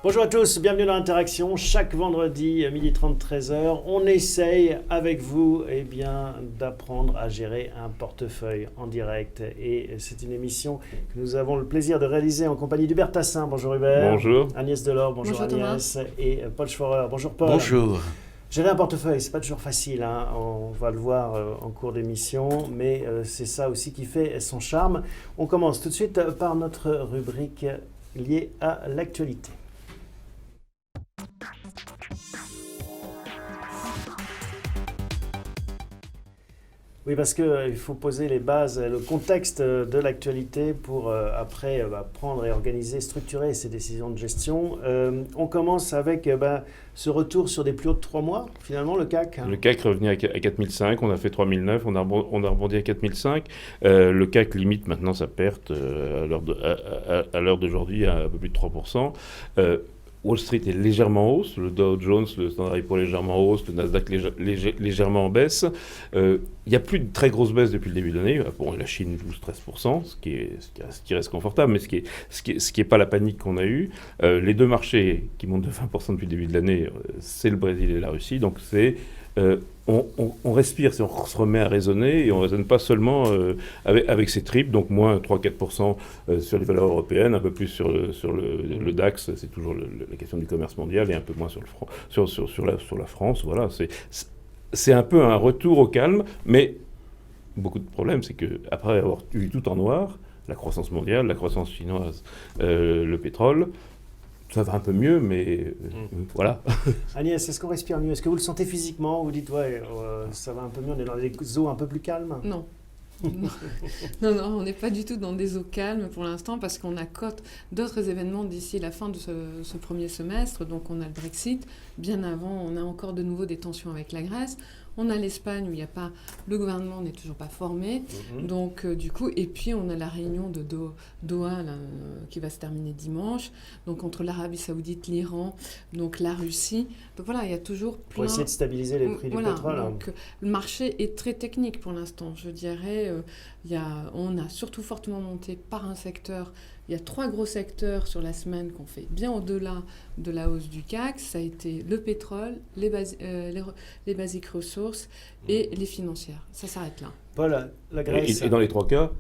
Bonjour à tous, bienvenue dans l'Interaction. Chaque vendredi, 12h30, 13h, on essaye avec vous d'apprendre à gérer un portefeuille en direct. Et c'est une émission que nous avons le plaisir de réaliser en compagnie d'Hubert Tassin. Bonjour Hubert. Bonjour. Agnès Delors, bonjour Agnès. Thomas. Et Paul Schforer. Bonjour Paul. Bonjour. Gérer un portefeuille, c'est pas toujours facile, hein. On va le voir en cours d'émission, mais c'est ça aussi qui fait son charme. On commence tout de suite par notre rubrique liée à l'actualité. Oui, parce qu'il faut poser les bases, le contexte de l'actualité pour après prendre et organiser, structurer ces décisions de gestion. On commence avec ce retour sur des plus hauts de 3 mois, finalement, le CAC. Le CAC revenait à 4005, on a fait 3009, on a rebondi à 4005. Le CAC limite maintenant sa perte à l'heure d'aujourd'hui à un peu plus de 3%. Wall Street est légèrement en hausse, le Dow Jones, le Standard & Poor's légèrement en hausse, le Nasdaq légèrement en baisse. Il n'y a plus de très grosses baisses depuis le début de l'année. Bon, la Chine joue 13%, ce qui reste confortable, mais ce qui est pas la panique qu'on a eue. Les deux marchés qui montent de 20% depuis le début de l'année, c'est le Brésil et la Russie. Donc on respire, on se remet à raisonner et on ne raisonne pas seulement avec ces tripes, donc moins 3-4% sur les valeurs européennes, un peu plus sur le DAX, c'est toujours la question du commerce mondial, et un peu moins sur la France. Voilà, c'est un peu un retour au calme, mais beaucoup de problèmes, c'est qu'après avoir eu tout en noir, la croissance mondiale, la croissance chinoise, le pétrole, ça va un peu mieux, mais voilà. Agnès, est-ce qu'on respire mieux? Est-ce que vous le sentez physiquement? Vous dites, ça va un peu mieux, on est dans des eaux un peu plus calmes? Non. Non, on n'est pas du tout dans des eaux calmes pour l'instant parce qu'on accote d'autres événements d'ici la fin de ce premier semestre. Donc on a le Brexit. Bien avant, on a encore de nouveau des tensions avec la Grèce. On a l'Espagne où le gouvernement n'est toujours pas formé. Donc du coup, et puis on a la réunion de Doha là, qui va se terminer dimanche. Donc entre l'Arabie Saoudite, l'Iran, donc la Russie. Donc voilà, il y a toujours plein... Pour essayer de stabiliser les prix du pétrole. Donc le marché est très technique pour l'instant. Je dirais, on a surtout fortement monté par un secteur. Il y a 3 gros secteurs sur la semaine qu'on fait bien au-delà de la hausse du CAC. Ça a été le pétrole, les basic resources et les financières. Ça s'arrête là. Paul, la Grèce... Et dans les 3 cas,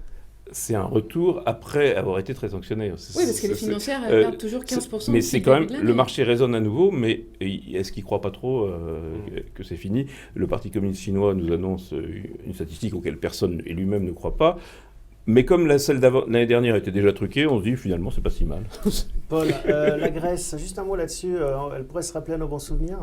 c'est un retour après avoir été très sanctionné. Oui, parce que les financières, elles perdent toujours 15%. Mais c'est quand même, le marché résonne à nouveau, mais est-ce qu'il ne croit pas trop que c'est fini? Le Parti communiste chinois nous annonce une statistique auquelle personne et lui-même ne croit pas. Mais comme celle l'année dernière était déjà truquée, on se dit finalement c'est pas si mal. Paul, la Grèce, juste un mot là-dessus, elle pourrait se rappeler à nos bons souvenirs?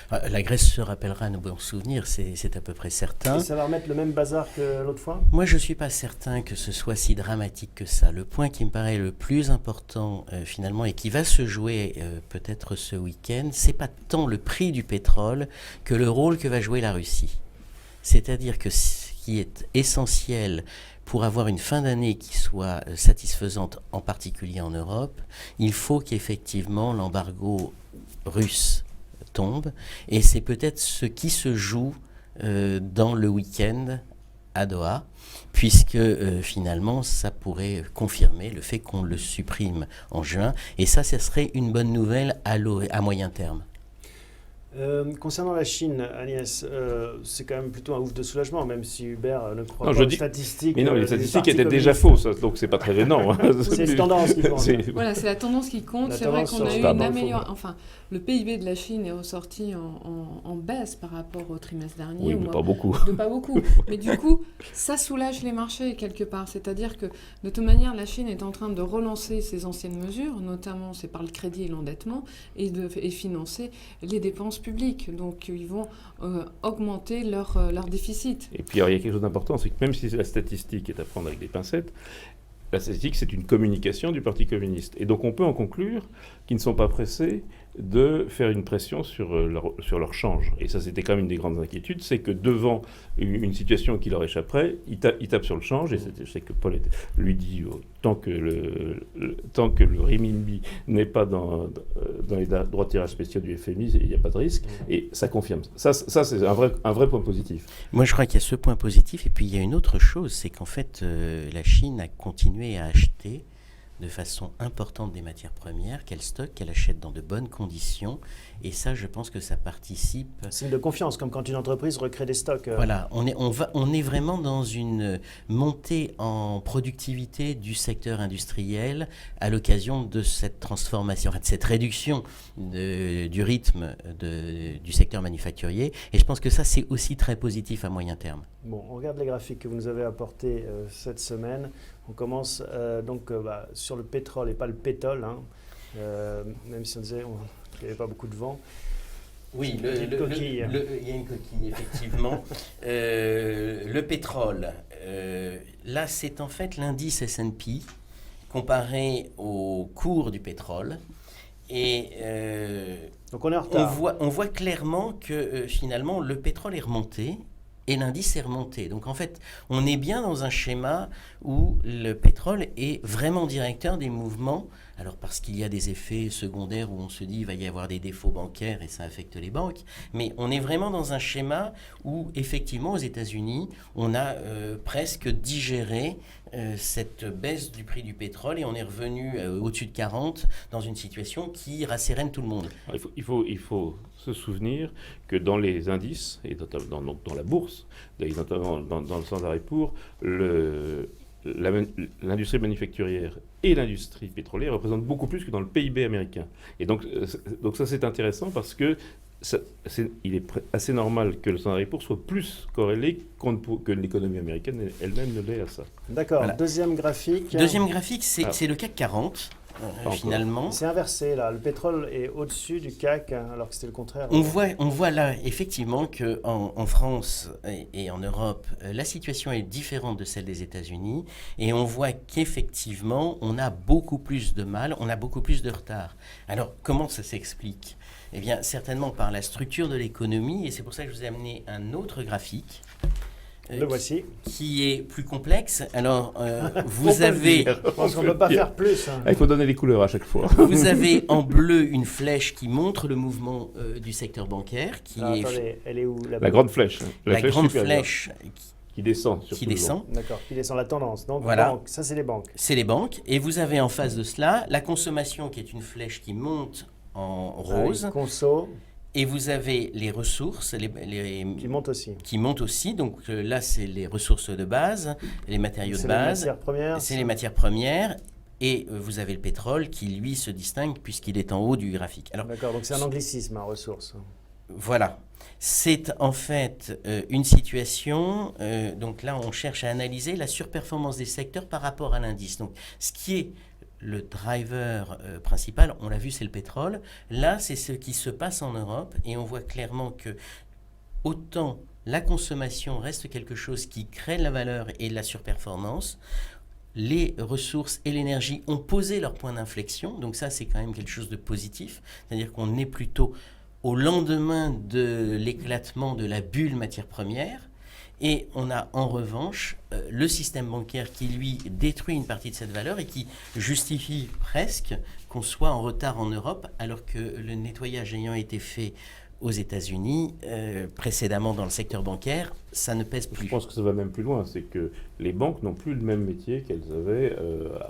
La Grèce se rappellera à nos bons souvenirs, c'est à peu près certain. Et ça va remettre le même bazar que l'autre fois? Moi je ne suis pas certain que ce soit si dramatique que ça. Le point qui me paraît le plus important finalement et qui va se jouer peut-être ce week-end, c'est pas tant le prix du pétrole que le rôle que va jouer la Russie. C'est-à-dire que ce qui est essentiel pour avoir une fin d'année qui soit satisfaisante, en particulier en Europe, il faut qu'effectivement l'embargo russe tombe. Et c'est peut-être ce qui se joue dans le week-end à Doha, puisque finalement ça pourrait confirmer le fait qu'on le supprime en juin. Et ça serait une bonne nouvelle à moyen terme. Concernant la Chine, Agnès, c'est quand même plutôt un ouf de soulagement, même si Hubert ne croit pas aux statistiques. Mais non, les statistiques étaient déjà fausses, donc c'est pas très gênant. C'est la tendance qui compte. Voilà, c'est la tendance qui compte. C'est vrai qu'on a eu une amélioration. Enfin, le PIB de la Chine est ressorti en baisse par rapport au trimestre dernier. Oui, mais pas beaucoup. Pas beaucoup. Mais du coup, ça soulage les marchés quelque part. C'est-à-dire que, de toute manière, la Chine est en train de relancer ses anciennes mesures, notamment c'est par le crédit et l'endettement, et financer les dépenses publiques. Donc, ils vont augmenter leur déficit. Et puis, il y a quelque chose d'important, c'est que même si la statistique est à prendre avec des pincettes, la statistique, c'est une communication du Parti communiste. Et donc, on peut en conclure qu'ils ne sont pas pressés de faire une pression sur leur change. Et ça, c'était quand même une des grandes inquiétudes, c'est que devant une situation qui leur échapperait, ils tapent sur le change, et je sais que Paul lui dit, tant que le renminbi n'est pas dans les droits de tirage spéciaux du FMI, il n'y a pas de risque, et ça confirme. Ça c'est un vrai point positif. Moi, je crois qu'il y a ce point positif, et puis il y a une autre chose, c'est qu'en fait, la Chine a continué à acheter de façon importante des matières premières, qu'elle stocke, qu'elle achète dans de bonnes conditions. Et ça, je pense que ça participe. Signe de confiance, comme quand une entreprise recrée des stocks. Voilà, on est vraiment dans une montée en productivité du secteur industriel à l'occasion de cette transformation, de cette réduction du rythme du secteur manufacturier. Et je pense que ça, c'est aussi très positif à moyen terme. Bon, on regarde les graphiques que vous nous avez apportés cette semaine. On commence sur le pétrole et pas le pétole, hein. Même si on disait qu'il n'y avait pas beaucoup de vent. Oui, il y a une coquille, effectivement. Le pétrole, là, c'est en fait l'indice S&P comparé au cours du pétrole. Et donc on est en retard. On voit clairement que finalement, le pétrole est remonté. Et l'indice est remonté. Donc en fait, on est bien dans un schéma où le pétrole est vraiment directeur des mouvements. Alors parce qu'il y a des effets secondaires où on se dit qu'il va y avoir des défauts bancaires et ça affecte les banques. Mais on est vraiment dans un schéma où effectivement aux États-Unis, on a presque digéré cette baisse du prix du pétrole et on est revenu au-dessus de 40 dans une situation qui rassérène tout le monde. Il faut se souvenir que dans les indices, et dans la bourse, notamment dans le Standard & Poor's, l'industrie manufacturière et l'industrie pétrolière représentent beaucoup plus que dans le PIB américain. Et donc ça c'est intéressant parce que il est assez normal que le Standard & Poor's soit plus corrélé que l'économie américaine elle-même ne l'est à ça. D'accord. Voilà. Deuxième graphique, c'est le CAC 40. Finalement. C'est inversé là, le pétrole est au-dessus du CAC alors que c'était le contraire. On voit là effectivement qu'en France et en Europe, la situation est différente de celle des États-Unis et on voit qu'effectivement on a beaucoup plus de mal, on a beaucoup plus de retard. Alors comment ça s'explique ? Eh bien certainement par la structure de l'économie et c'est pour ça que je vous ai amené un autre graphique. Le voici. Qui est plus complexe. Alors, vous avez... Je pense qu'on ne peut pas faire plus. Hein. Il faut donner les couleurs à chaque fois. Vous avez en bleu une flèche qui montre le mouvement du secteur bancaire. Attendez, elle est où la grande flèche. La grande flèche qui descend. D'accord, qui descend la tendance. Donc, voilà. Ça, c'est les banques. C'est les banques. Et vous avez en face de cela la consommation qui est une flèche qui monte en rose. Conso. Et vous avez les ressources qui montent aussi. Qui montent aussi. Donc là, c'est les ressources de base, les matériaux de base. C'est les matières premières. C'est les matières premières. Et vous avez le pétrole qui, lui, se distingue puisqu'il est en haut du graphique. Alors, d'accord, donc c'est un anglicisme, ressources. Voilà. C'est en fait une situation, donc là, on cherche à analyser la surperformance des secteurs par rapport à l'indice. Donc, ce qui est le driver principal, on l'a vu, c'est le pétrole. Là, c'est ce qui se passe en Europe et on voit clairement que autant la consommation reste quelque chose qui crée de la valeur et de la surperformance, les ressources et l'énergie ont posé leur point d'inflexion. Donc ça, c'est quand même quelque chose de positif. C'est-à-dire qu'on est plutôt au lendemain de l'éclatement de la bulle matière première. Et on a en revanche le système bancaire qui, lui, détruit une partie de cette valeur et qui justifie presque qu'on soit en retard en Europe, alors que le nettoyage ayant été fait aux États-Unis, précédemment dans le secteur bancaire, ça ne pèse plus. Je pense que ça va même plus loin, c'est que les banques n'ont plus le même métier qu'elles avaient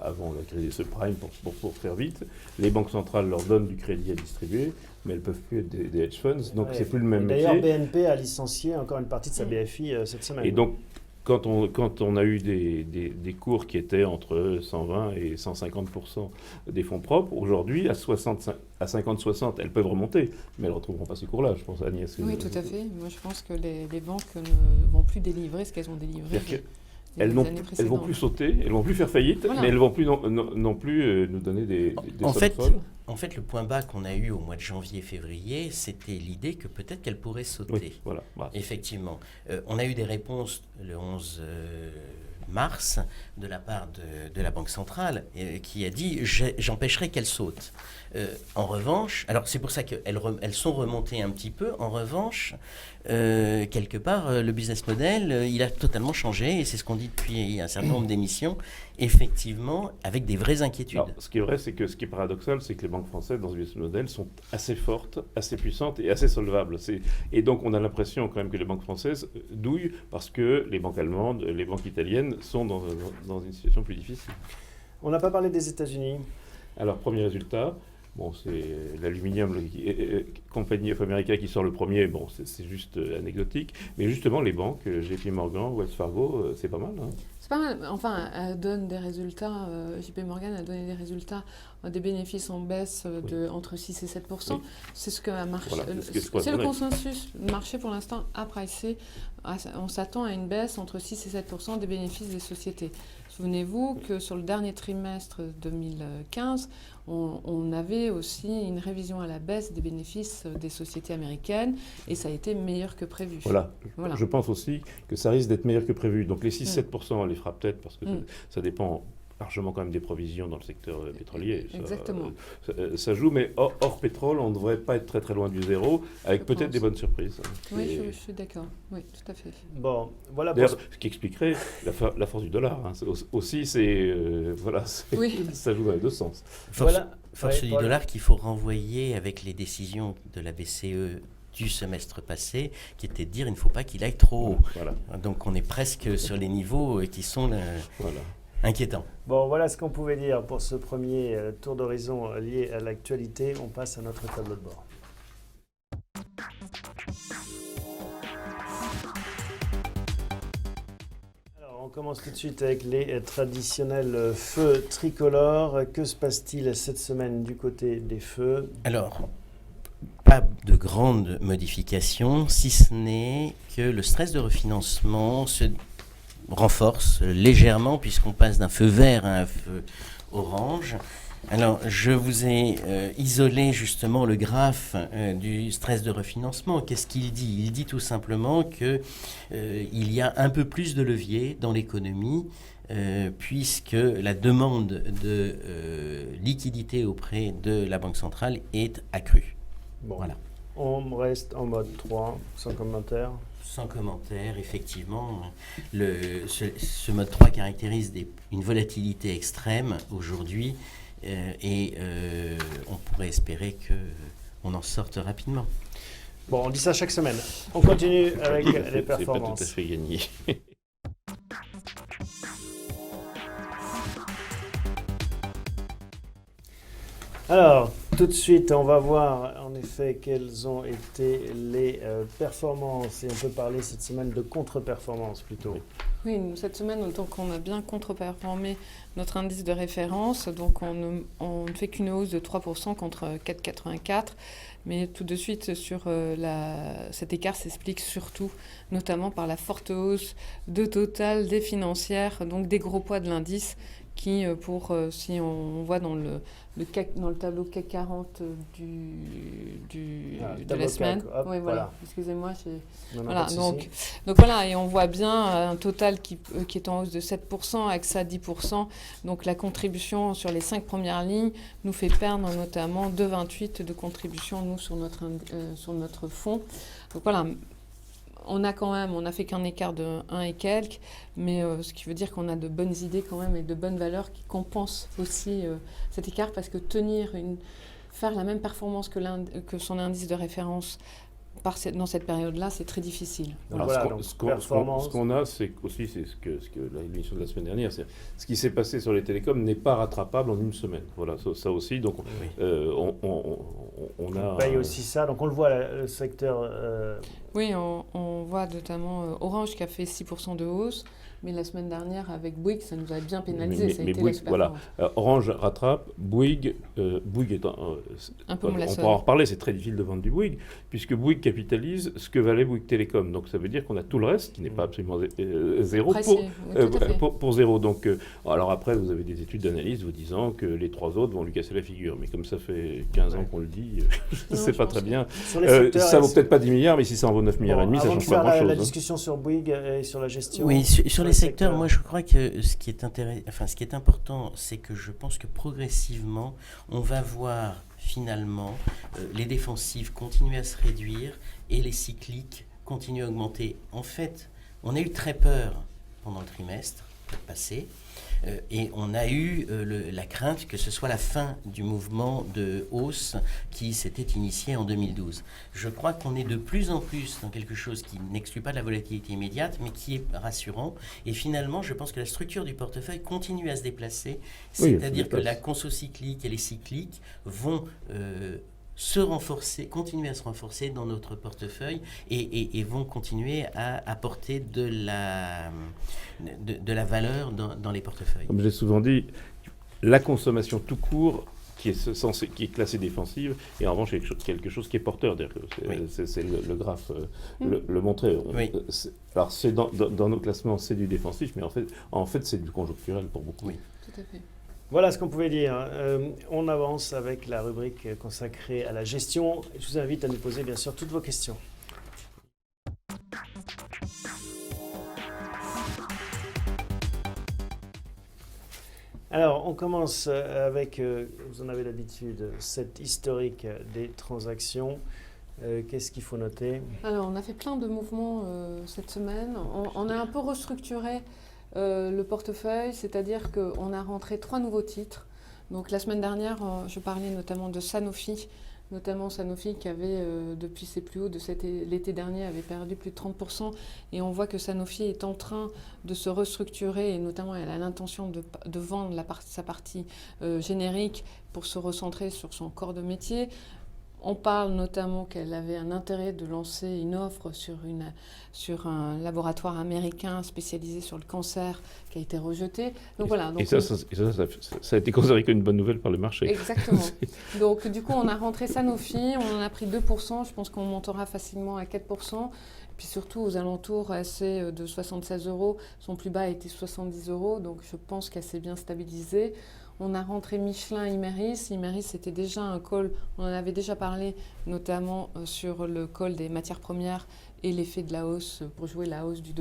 avant la crise subprime, pour faire vite. Les banques centrales leur donnent du crédit à distribuer, mais elles ne peuvent plus être des hedge funds, donc c'est plus le même métier. D'ailleurs, BNP a licencié encore une partie de sa BFI cette semaine. Et donc, quand on a eu des cours qui étaient entre 120 et 150% des fonds propres, aujourd'hui, à 50-60, elles peuvent remonter, mais elles ne retrouveront pas ces cours-là, je pense, Agnès. Oui, tout à fait. Moi, je pense que les banques ne vont plus délivrer ce qu'elles ont délivré. Elles ne vont plus sauter, elles ne vont plus faire faillite, voilà. Mais elles ne vont plus non plus nous donner des sommes folles. En fait, le point bas qu'on a eu au mois de janvier-février, c'était l'idée que peut-être qu'elle pourrait sauter. Oui, voilà. Effectivement. On a eu des réponses le 11 mars de la part de la Banque centrale qui a dit « j'empêcherai qu'elle saute ». En revanche, alors c'est pour ça qu'elles sont remontées un petit peu. En revanche, quelque part, le business model, il a totalement changé et c'est ce qu'on dit depuis un certain nombre d'émissions, effectivement, avec des vraies inquiétudes. Alors, ce qui est vrai, c'est que ce qui est paradoxal, c'est que les banques françaises, dans ce business model, sont assez fortes, assez puissantes et assez solvables. Et donc, on a l'impression quand même que les banques françaises douillent parce que les banques allemandes, les banques italiennes sont dans une situation plus difficile. On n'a pas parlé des États-Unis. Alors, premier résultat, bon, c'est l'aluminium, compagnie of America qui sort le premier, bon, c'est juste anecdotique. Mais justement, les banques, JP Morgan, Wells Fargo, c'est pas mal. Hein. C'est pas mal. Enfin, elle donne des résultats. JP Morgan a donné des résultats, des bénéfices en baisse de entre 6 et 7%. Oui. C'est ce que a marché. Voilà, c'est le consensus. Le marché, pour l'instant, a pricé. On s'attend à une baisse entre 6 et 7% des bénéfices des sociétés. Souvenez-vous que sur le dernier trimestre 2015, on avait aussi une révision à la baisse des bénéfices des sociétés américaines et ça a été meilleur que prévu. Voilà. Je pense aussi que ça risque d'être meilleur que prévu. Donc les 6-7%, on les fera peut-être parce que ça dépend largement quand même des provisions dans le secteur pétrolier. Exactement. Ça joue, mais hors pétrole, on ne devrait pas être très très loin du zéro, avec peut-être des bonnes surprises. Oui, je suis d'accord. Oui, tout à fait. Bon, voilà. D'ailleurs, ce qui expliquerait la force du dollar. Hein. Aussi, ça joue dans les deux sens. Force du dollar qu'il faut renvoyer avec les décisions de la BCE du semestre passé, qui était de dire il ne faut pas qu'il aille trop haut. Voilà. Donc on est presque sur les niveaux qui sont inquiétants. Bon, voilà ce qu'on pouvait dire pour ce premier tour d'horizon lié à l'actualité. On passe à notre tableau de bord. Alors, on commence tout de suite avec les traditionnels feux tricolores. Que se passe-t-il cette semaine du côté des feux ? Alors, pas de grandes modifications, si ce n'est que le stress de refinancement se renforce légèrement puisqu'on passe d'un feu vert à un feu orange. Alors, je vous ai isolé justement le graphe du stress de refinancement. Qu'est-ce qu'il dit ? Il dit tout simplement qu'il y a un peu plus de levier dans l'économie puisque la demande de liquidité auprès de la Banque centrale est accrue. Bon, voilà. On reste en mode 3, sans commentaire. Sans commentaire, effectivement. Ce mode 3 caractérise une volatilité extrême aujourd'hui et on pourrait espérer qu'on en sorte rapidement. Bon, on dit ça chaque semaine. On continue avec les performances. C'est pas tout à fait gagné. Alors, tout de suite, on va voir en effet quelles ont été les performances. Et on peut parler cette semaine de contre-performance plutôt. Oui, cette semaine, donc, on a bien contre-performé notre indice de référence. Donc, on ne fait qu'une hausse de 3% contre 4,84. Mais tout de suite, cet écart s'explique surtout, notamment par la forte hausse de Total, des financières, donc des gros poids de l'indice, qui, si on voit dans le tableau CAC 40 de la semaine. Oui, voilà. Excusez-moi. Voilà, donc voilà, et on voit bien un Total qui est en hausse de 7%, AXA 10%. Donc la contribution sur les 5 premières lignes nous fait perdre notamment 2,28 de contribution, nous, sur notre fonds. Donc voilà. On a fait qu'un écart de 1 et quelques, mais ce qui veut dire qu'on a de bonnes idées quand même et de bonnes valeurs qui compensent aussi cet écart, parce que faire la même performance que son indice de référence dans cette période-là, c'est très difficile. Alors, ce qu'on a, c'est ce que l'émission de la semaine dernière, c'est ce qui s'est passé sur les télécoms n'est pas rattrapable en une semaine. Voilà, ça aussi. Donc, on a. On paye aussi ça. Donc, on le voit, le secteur. Oui, on voa notamment Orange qui a fait 6% de hausse. Mais la semaine dernière, avec Bouygues, ça nous a bien pénalisé. Ça a été Bouygues, voilà. Orange rattrape, Bouygues est un peu on pourra en reparler, c'est très difficile de vendre du Bouygues, puisque Bouygues capitalise ce que valait Bouygues Télécom. Donc ça veut dire qu'on a tout le reste, qui n'est pas absolument zéro, pour zéro. Donc, alors après, vous avez des études d'analyse vous disant que les 3 autres vont lui casser la figure. Mais comme ça fait 15 ans qu'on le dit, je ne sais pas très bien. Ça vaut peut-être pas 10 milliards, mais si ça en vaut 9 milliards et demi, ça change pas grand-chose. La discussion sur Bouygues et sur la gestion. Oui, sur les secteurs, moi je crois que ce qui est important, c'est que je pense que progressivement, on va voir finalement les défensives continuer à se réduire et les cycliques continuer à augmenter. En fait, on a eu très peur pendant le trimestre passé. Et on a eu la crainte que ce soit la fin du mouvement de hausse qui s'était initié en 2012. Je crois qu'on est de plus en plus dans quelque chose qui n'exclut pas de la volatilité immédiate, mais qui est rassurant. Et finalement, je pense que la structure du portefeuille continue à se déplacer, c'est-à-dire que la conso cyclique et les cycliques vont se renforcer, continuer à se renforcer dans notre portefeuille et vont continuer à apporter de la valeur dans les portefeuilles. Comme j'ai souvent dit, la consommation tout court qui est classée défensive et en revanche quelque chose qui est porteur. C'est le graphe le montrait. Alors dans nos classements c'est du défensif, mais en fait c'est du conjoncturel pour beaucoup. Oui. Tout à fait. Voilà ce qu'on pouvait dire. On avance avec la rubrique consacrée à la gestion. Je vous invite à nous poser bien sûr toutes vos questions. Alors, on commence avec, vous en avez l'habitude, cette historique des transactions. Qu'est-ce qu'il faut noter ? Alors, on a fait plein de mouvements cette semaine. On a un peu restructuré le portefeuille, c'est-à-dire qu'on a rentré 3 nouveaux titres. Donc la semaine dernière, je parlais notamment de Sanofi, qui avait, depuis ses plus hauts de l'été dernier, avait perdu plus de 30%. Et on voit que Sanofi est en train de se restructurer, et notamment elle a l'intention de vendre sa partie générique pour se recentrer sur son corps de métier. On parle notamment qu'elle avait un intérêt de lancer une offre sur un laboratoire américain spécialisé sur le cancer qui a été rejeté. Donc, voilà, donc, ça a été considéré comme une bonne nouvelle par le marché. Exactement. Donc du coup, on a rentré Sanofi, on en a pris 2%, je pense qu'on montera facilement à 4%. Puis surtout aux alentours, assez de 76 €, son plus bas était 70 €, donc je pense qu'elle s'est bien stabilisée. On a rentré Michelin Imerys. Imerys, c'était déjà un call, on en avait déjà parlé, notamment sur le call des matières premières et l'effet de la hausse pour jouer la hausse du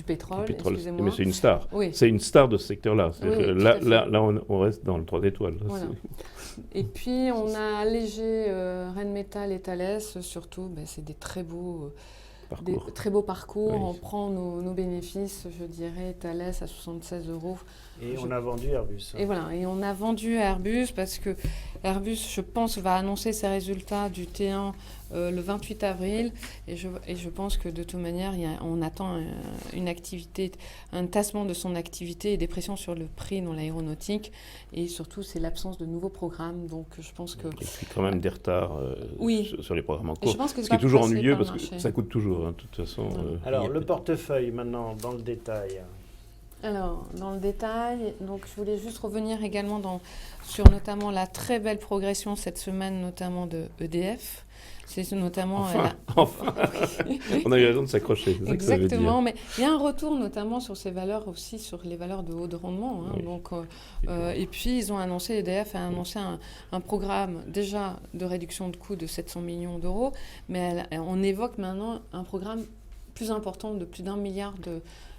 pétrole. Excusez-moi. Mais c'est une star. Oui. C'est une star de ce secteur-là. Oui, là, on reste dans le 3 étoiles. Voilà. Et puis, on a allégé Rheinmetall et Thales. Surtout, c'est des très beaux parcours. Oui. On prend nos bénéfices, je dirais, Thales à 76 €. Et on a vendu Airbus. Et voilà, et on a vendu Airbus parce que Airbus, je pense, va annoncer ses résultats du T1 le 28 avril. Et je pense que de toute manière, on attend un tassement de son activité et des pressions sur le prix dans l'aéronautique. Et surtout, c'est l'absence de nouveaux programmes. Donc, je pense que... Et puis quand même des retards sur les programmes en cours. Je pense que ce qui est toujours ennuyeux parce que ça coûte toujours, de toute façon. Alors, le portefeuille maintenant, dans le détail. Alors, dans le détail, donc je voulais juste revenir également sur notamment la très belle progression cette semaine, notamment de EDF. C'est notamment... Enfin. On a eu raison de s'accrocher. C'est exactement, mais il y a un retour notamment sur ces valeurs aussi, sur les valeurs de haut de rendement. Hein, oui. Donc, et puis, ils ont annoncé, EDF a annoncé un programme déjà de réduction de coûts de 700 millions €, mais on évoque maintenant un programme plus important de plus d'1 milliard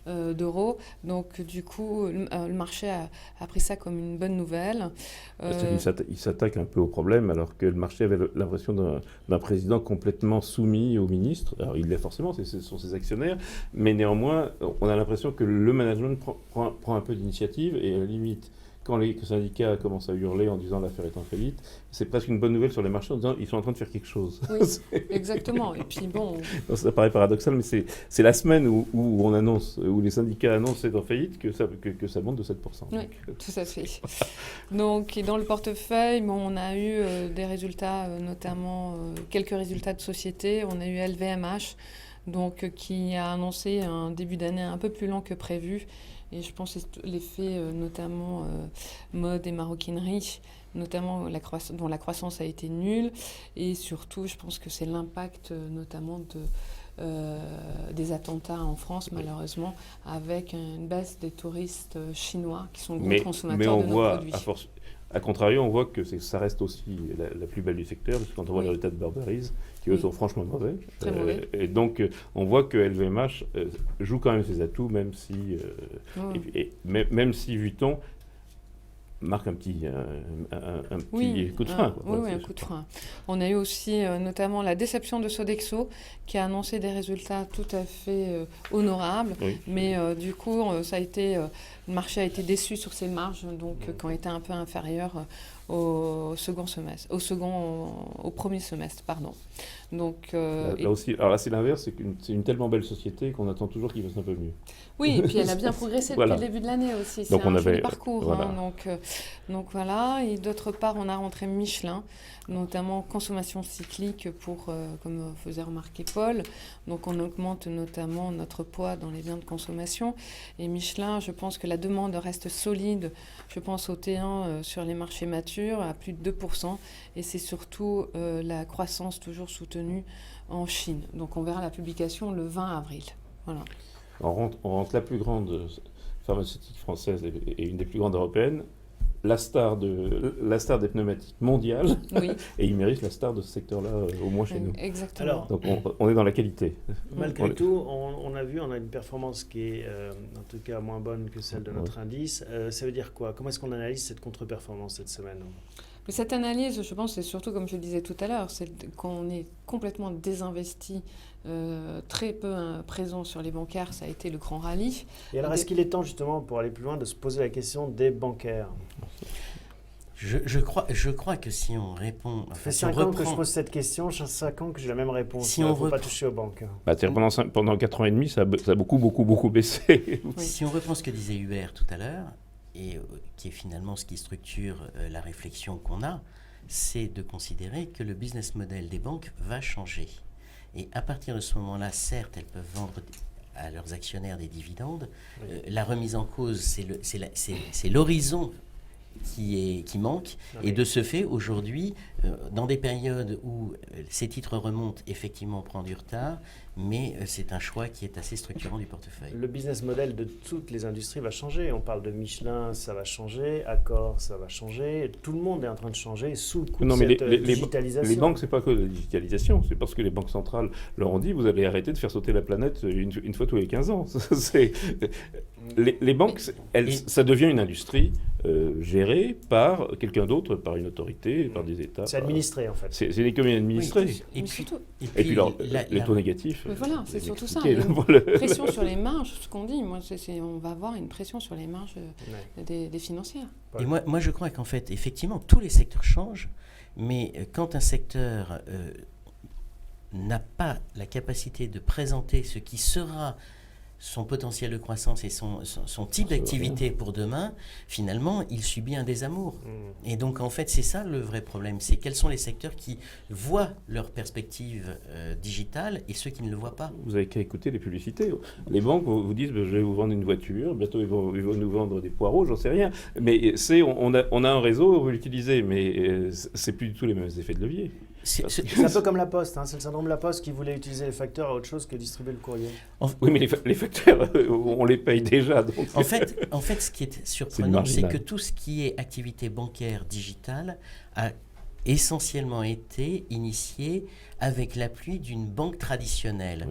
d'euros. Donc, du coup, le marché a pris ça comme une bonne nouvelle. Il s'attaque un peu au problème, alors que le marché avait l'impression d'un président complètement soumis au ministre. Alors, il l'est forcément, ce sont ses actionnaires, mais néanmoins, on a l'impression que le management prend un peu d'initiative et à la limite, quand les syndicats commencent à hurler en disant l'affaire est en faillite, c'est presque une bonne nouvelle sur les marchés en disant ils sont en train de faire quelque chose. Oui, exactement. Et puis bon... Ça paraît paradoxal, mais c'est la semaine où les syndicats annoncent c'est en faillite que ça monte de 7%. Oui, tout à fait. Donc dans le portefeuille, on a eu des résultats, notamment quelques résultats de société. On a eu LVMH, donc, qui a annoncé un début d'année un peu plus lent que prévu. Et je pense que l'effet, notamment mode et maroquinerie, notamment dont la croissance a été nulle. Et surtout, je pense que c'est l'impact notamment des attentats en France, malheureusement, avec une baisse des touristes chinois qui sont gros consommateurs de nos produits. A contrario, on voit que ça reste aussi la plus belle du secteur, parce que quand on voit les résultats de Burberry, qui eux sont franchement mauvais. Très mauvais. Et donc, on voit que LVMH joue quand même ses atouts, même si Vuitton marque un petit Oui, coup de frein. Quoi. oui, Voilà, un coup de frein. On a eu aussi notamment la déception de Sodexo qui a annoncé des résultats tout à fait honorables, Oui. mais du coup, le marché a été déçu sur ses marges, donc qui ont été un peu inférieures au premier semestre, pardon. Donc, Là aussi, alors là c'est l'inverse, c'est une tellement belle société qu'on attend toujours qu'il fasse un peu mieux. oui, et puis elle a bien progressé Voilà. depuis le début de l'année aussi. C'est Donc on un joli avait- parcours. voilà. Donc voilà. Et d'autre part, on a rentré Michelin, notamment consommation cyclique comme faisait remarquer Paul. Donc on augmente notamment notre poids dans les biens de consommation. Et Michelin, je pense que la demande reste solide. Je pense au T1 sur les marchés matures à plus de 2%. Et c'est surtout la croissance toujours soutenue en Chine. Donc on verra la publication le 20 avril. Voilà. On rentre la plus grande pharmaceutique française et une des plus grandes européennes, la star des pneumatiques mondiales, Oui, et il mérite la star de ce secteur-là, au moins chez nous. exactement. Alors, Donc on est dans la qualité. malgré tout, on a vu, on a une performance qui est en tout cas moins bonne que celle de notre indice. Ça veut dire quoi? Comment est-ce qu'on analyse cette contre-performance cette semaine? Mais cette analyse, je pense, c'est surtout, comme je le disais tout à l'heure, c'est qu'on est complètement désinvesti, très peu présent sur les bancaires, ça a été le grand rallye. Et alors, est-ce qu'il est temps justement, pour aller plus loin, de se poser la question des bancaires? Je crois que si on répond... Ça fait si on 5 ans que je reprend- pose cette question, 5 ans que j'ai la même réponse. Si Il ne on faut pas reprend- toucher aux banques. Bah, pendant 4 ans et demi, ça a beaucoup baissé. Oui. Si on reprend ce que disait Hubert tout à l'heure, et qui est finalement ce qui structure la réflexion qu'on a, c'est de considérer que le business model des banques va changer. Et à partir de ce moment-là, certes, elles peuvent vendre à leurs actionnaires des dividendes. Oui. La remise en cause, c'est l'horizon qui manque. Oui. Et de ce fait, aujourd'hui, dans des périodes où ces titres remontent, effectivement, on prend du retard, mais c'est un choix qui est assez structurant du portefeuille. Le business model de toutes les industries va changer. On parle de Michelin, ça va changer. Accor, ça va changer. Tout le monde est en train de changer sous le coup Non, de mais cette digitalisation. Les banques, c'est pas que la digitalisation, c'est parce que les banques centrales leur ont dit vous allez arrêter de faire sauter la planète une fois tous les 15 ans. Les banques, ça devient une industrie gérée par quelqu'un d'autre, par une autorité, par des États. C'est administré en fait. C'est une économie administrée. Oui. Mais surtout, Et puis alors, les taux négatifs. mais voilà, c'est surtout ça. expliqué, Il y a voilà. une pression sur les marges, ce qu'on dit. Moi, on va avoir une pression sur les marges Ouais. des financières. Et moi, je crois qu'en fait, effectivement, tous les secteurs changent, mais quand un secteur n'a pas la capacité de présenter ce qui sera son potentiel de croissance et son type d'activité pour demain, finalement, il subit un désamour. Et donc, en fait, c'est ça le vrai problème. C'est quels sont les secteurs qui voient leur perspective digitale et ceux qui ne le voient pas. Vous avez qu'à écouter les publicités. Les banques vous disent je vais vous vendre une voiture, bientôt ils vont nous vendre des poireaux, j'en sais rien. Mais on a un réseau, on veut l'utiliser, mais c'est plus du tout les mêmes effets de levier. C'est un peu comme la Poste, hein. C'est le syndrome de la Poste qui voulait utiliser les facteurs à autre chose que distribuer le courrier. Oui, mais les facteurs, on les paye déjà. Donc En fait, ce qui est surprenant, c'est marginal. que tout ce qui est activité bancaire digitale a essentiellement été initié avec l'appui d'une banque traditionnelle.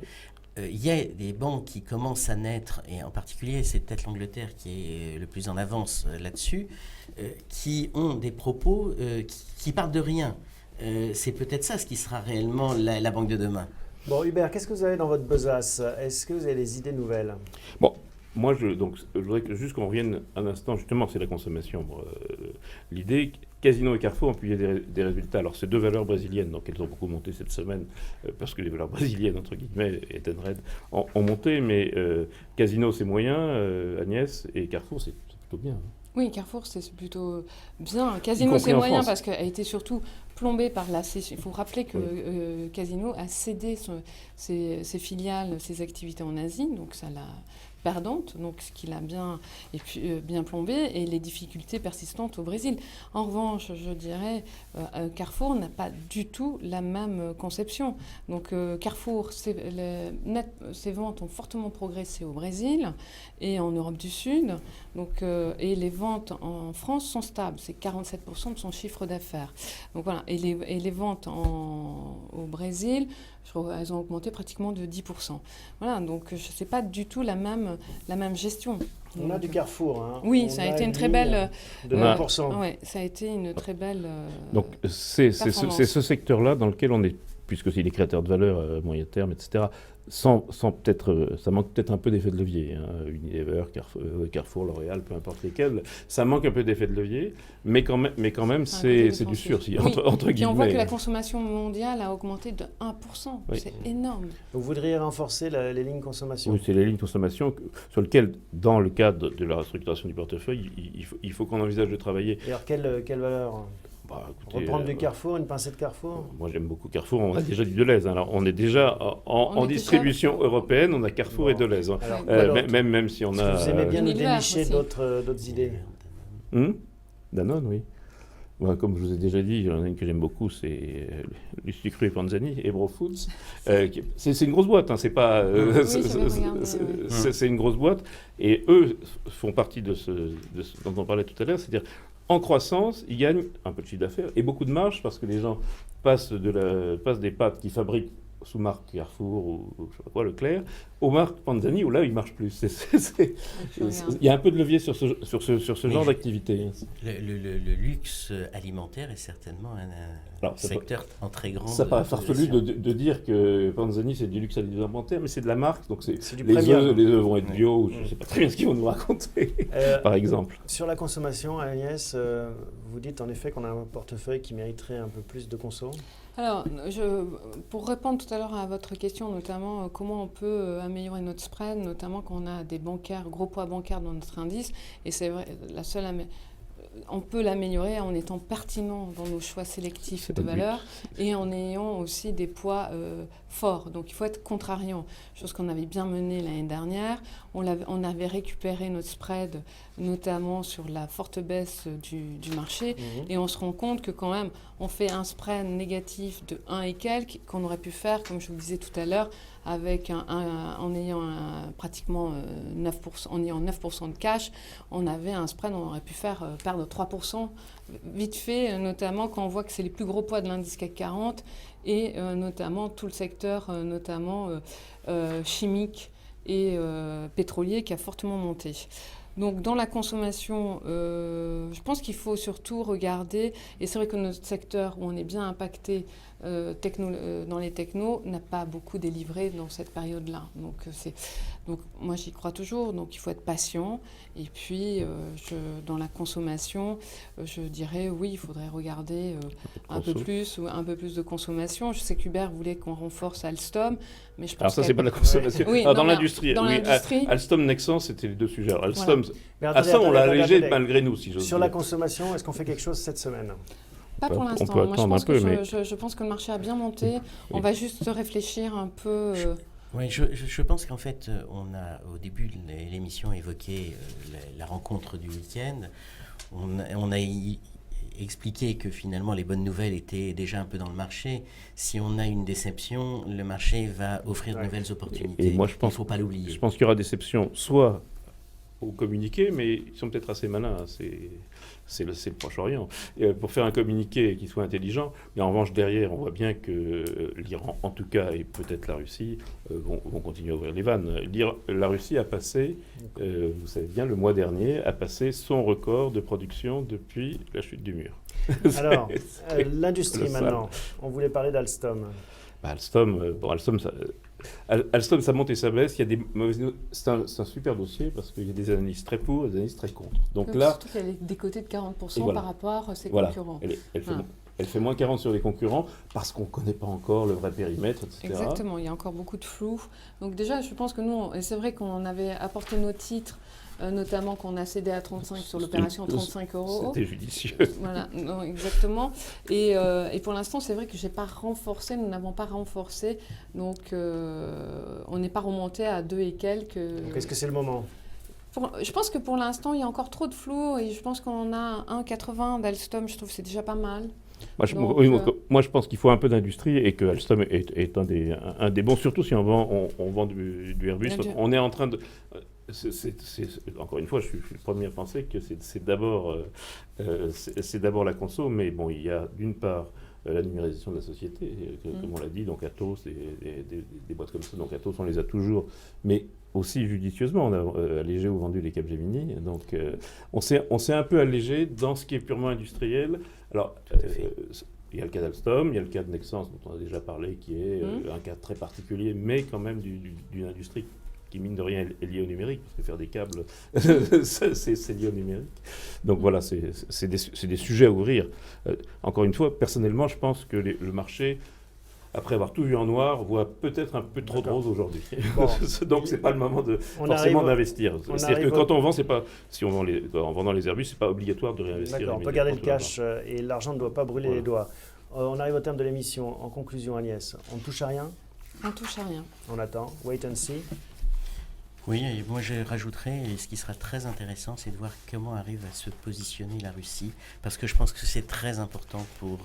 Il y a des banques qui commencent à naître, et en particulier, c'est peut-être l'Angleterre qui est le plus en avance là-dessus, qui ont des propos qui partent de rien. C'est peut-être ça ce qui sera réellement la banque de demain. Bon, Hubert, qu'est-ce que vous avez dans votre besace? Est-ce que vous avez des idées nouvelles? Bon, moi, je voudrais juste qu'on revienne un instant, justement, c'est la consommation. L'idée, Casino et Carrefour ont publié des résultats. Alors, c'est deux valeurs brésiliennes, donc elles ont beaucoup monté cette semaine, parce que les valeurs brésiliennes, entre guillemets, Edenred, ont monté, mais Casino, c'est moyen, Agnès, et Carrefour, c'est plutôt bien. Oui, Carrefour, c'est plutôt bien. Y Casino, compris c'est en moyen France. parce qu'elle a été surtout plombée par la cession. Il faut rappeler que Casino a cédé ses filiales, ses activités en Asie, donc ça l'a perdante, donc ce qui l'a bien plombé, et les difficultés persistantes au Brésil. En revanche, je dirais, Carrefour n'a pas du tout la même conception. Donc Carrefour, ses ventes ont fortement progressé au Brésil et en Europe du Sud, donc, et les ventes en France sont stables, c'est 47% de son chiffre d'affaires. Donc voilà, et les ventes au Brésil, elles ont augmenté pratiquement de 10%. Voilà, donc ce n'est pas du tout la même la même gestion. On a du Carrefour. Hein. Oui, ça a été une très belle... De 20%. Ouais, ça a été une très belle Donc c'est ce secteur-là dans lequel on est, puisque c'est des créateurs de valeur à moyen terme, etc., sans peut-être, ça manque peut-être un peu d'effet de levier. Hein. Unilever, Carrefour, L'Oréal, peu importe lesquels, ça manque un peu d'effet de levier, mais quand même c'est du sursis, entre Puis guillemets. on voit que la consommation mondiale a augmenté de 1%. Oui. C'est énorme. Vous voudriez renforcer les lignes consommation? Oui, c'est les lignes consommation sur lesquelles, dans le cadre de la restructuration du portefeuille, il faut qu'on envisage de travailler. Et alors, quelle valeur? Écoutez, Reprendre du Carrefour, une pincée de Carrefour? Moi, j'aime beaucoup Carrefour. On a déjà du Deleuze. Alors, on est déjà en distribution européenne. On a Carrefour et Deleuze. Alors, même si on a... Vous aimez bien nous Unilever dénicher aussi. d'autres idées? Danone, oui. Moi, comme je vous ai déjà dit, il y en a une que j'aime beaucoup, c'est Lucie Cru et Panzani, Ebro Foods. C'est une grosse boîte, hein, c'est pas... c'est une grosse boîte. Et eux font partie de ce dont on parlait tout à l'heure, c'est-à-dire en croissance, ils gagnent un peu de chiffre d'affaires et beaucoup de marge parce que les gens passent des pâtes qu'ils fabriquent sous marque Carrefour ou je sais pas quoi, Leclerc, aux marques Panzani où là ils marchent plus. Il y a un peu de levier sur ce genre d'activité. Le luxe alimentaire est certainement un secteur en très grande... Ça paraît farfelu de dire que Panzani c'est du luxe alimentaire, mais c'est de la marque, donc c'est du les premium. œufs vont être bio, ou je ne sais pas très bien ce qu'ils vont nous raconter, par exemple. Sur la consommation, Agnès, vous dites en effet qu'on a un portefeuille qui mériterait un peu plus de conso. Alors, pour répondre tout à l'heure à votre question, notamment comment on peut améliorer notre spread, notamment quand on a des gros poids bancaires dans notre indice, et c'est vrai, on peut l'améliorer en étant pertinent dans nos choix sélectifs de valeur et en ayant aussi des poids forts. Donc il faut être contrariant, chose qu'on avait bien menée l'année dernière. On avait récupéré notre spread, notamment sur la forte baisse du marché, et on se rend compte que quand même, on fait un spread négatif de 1 et quelques qu'on aurait pu faire, comme je vous le disais tout à l'heure, avec en ayant pratiquement 9%, en ayant 9% de cash, on avait un spread, on aurait pu faire perdre 3%, vite fait, notamment quand on voit que c'est les plus gros poids de l'indice CAC 40, et notamment tout le secteur, notamment chimique et pétrolier, qui a fortement monté. Donc dans la consommation, je pense qu'il faut surtout regarder, et c'est vrai que notre secteur où on est bien impacté dans les technos n'a pas beaucoup délivré dans cette période-là. Donc moi j'y crois toujours, donc il faut être patient. Et puis dans la consommation, je dirais oui, il faudrait regarder un peu plus de consommation. Je sais qu'Hubert voulait qu'on renforce Alstom, mais je pense alors ça c'est pas de la consommation. Oui, dans l'industrie, Alstom, Nexans, c'était les deux sujets. Alors, Alstom, ça on l'a allégé malgré nous, si j'ose dire. Sur la consommation, est-ce qu'on fait quelque chose cette semaine? Pas pour l'instant. Moi, je pense que le marché a bien monté. On va juste réfléchir un peu. Oui, je pense qu'en fait, on a au début de l'émission évoqué la rencontre du week-end. On a expliqué que finalement les bonnes nouvelles étaient déjà un peu dans le marché. Si on a une déception, le marché va offrir de nouvelles opportunités. Et moi, je pense, il ne faut pas l'oublier. Je pense qu'il y aura déception, soit au communiqué, mais ils sont peut-être assez malins. C'est le Proche-Orient. Pour faire un communiqué qui soit intelligent, mais en revanche, derrière, on voit bien que l'Iran, en tout cas, et peut-être la Russie, vont continuer à ouvrir les vannes. La Russie a passé, vous savez bien, le mois dernier, a passé son record de production depuis la chute du mur. Alors, l'industrie maintenant. On voulait parler d'Alstom. Alstom, ça monte et ça baisse. Il y a des mauvaises news. C'est un super dossier parce qu'il y a des analystes très pour et des analystes très contre. Donc là, surtout qu'elle est décotée de 40% par rapport à ses concurrents. Elle fait moins 40 sur les concurrents parce qu'on ne connaît pas encore le vrai périmètre, etc. Exactement, il y a encore beaucoup de flou. Donc déjà, je pense que nous, et c'est vrai qu'on avait apporté nos titres, notamment qu'on a cédé à 35 sur l'opération à 35 €. C'était judicieux. Voilà, non, exactement. Et pour l'instant, c'est vrai que nous n'avons pas renforcé. Donc, on n'est pas remonté à 2 et quelques. Donc, est-ce que c'est le moment ? Je pense que pour l'instant, il y a encore trop de flou. Et je pense qu'on a 1,80 d'Alstom, je trouve que c'est déjà pas mal. Moi, je pense qu'il faut un peu d'industrie et que Alstom est un des bons, surtout si on vend du Airbus. On est en train de... encore une fois, je suis le premier à penser que c'est d'abord la conso, mais bon, il y a d'une part la numérisation de la société, comme on l'a dit, donc Atos, des boîtes comme ça, donc Atos, on les a toujours, mais aussi judicieusement. On a allégé ou vendu les Capgemini. Donc, on s'est un peu allégé dans ce qui est purement industriel. Alors, il y a le cas d'Alstom, il y a le cas de Nexans, dont on a déjà parlé, qui est un cas très particulier, mais quand même d'une industrie qui, mine de rien, est liée au numérique, parce que faire des câbles, c'est lié au numérique. Donc voilà, c'est des sujets à ouvrir. Encore une fois, personnellement, je pense que le marché, après avoir tout vu en noir, voit peut-être un peu trop de rose aujourd'hui. Bon. Donc c'est pas le moment forcément d'investir. C'est-à-dire que quand on vend, c'est pas, si on vend en vendant les Airbus, c'est pas obligatoire de réinvestir. D'accord, on peut garder le cash et l'argent ne doit pas brûler les doigts. On arrive au terme de l'émission. En conclusion, Agnès, on ne touche à rien? On touche à rien. On attend. Wait and see. Oui, et moi je rajouterais, et ce qui sera très intéressant, c'est de voir comment arrive à se positionner la Russie, parce que je pense que c'est très important pour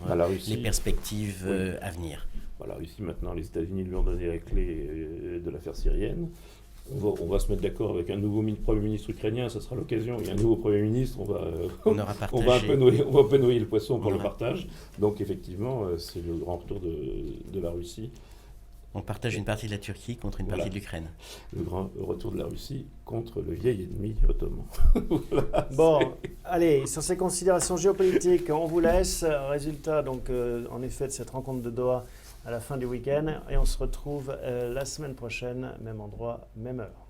les perspectives à venir. La Russie, maintenant, les États-Unis lui ont donné la clé de l'affaire syrienne. On va se mettre d'accord avec un nouveau Premier ministre ukrainien, ça sera l'occasion. Il y a un nouveau Premier ministre, on va un peu noyer le poisson pour le partage. Donc effectivement, c'est le grand retour de la Russie. On partage une partie de la Turquie contre une partie de l'Ukraine. Le grand retour de la Russie contre le vieil ennemi ottoman. Allez, sur ces considérations géopolitiques, on vous laisse. Résultat, donc, en effet, de cette rencontre de Doha à la fin du week-end. Et on se retrouve la semaine prochaine, même endroit, même heure.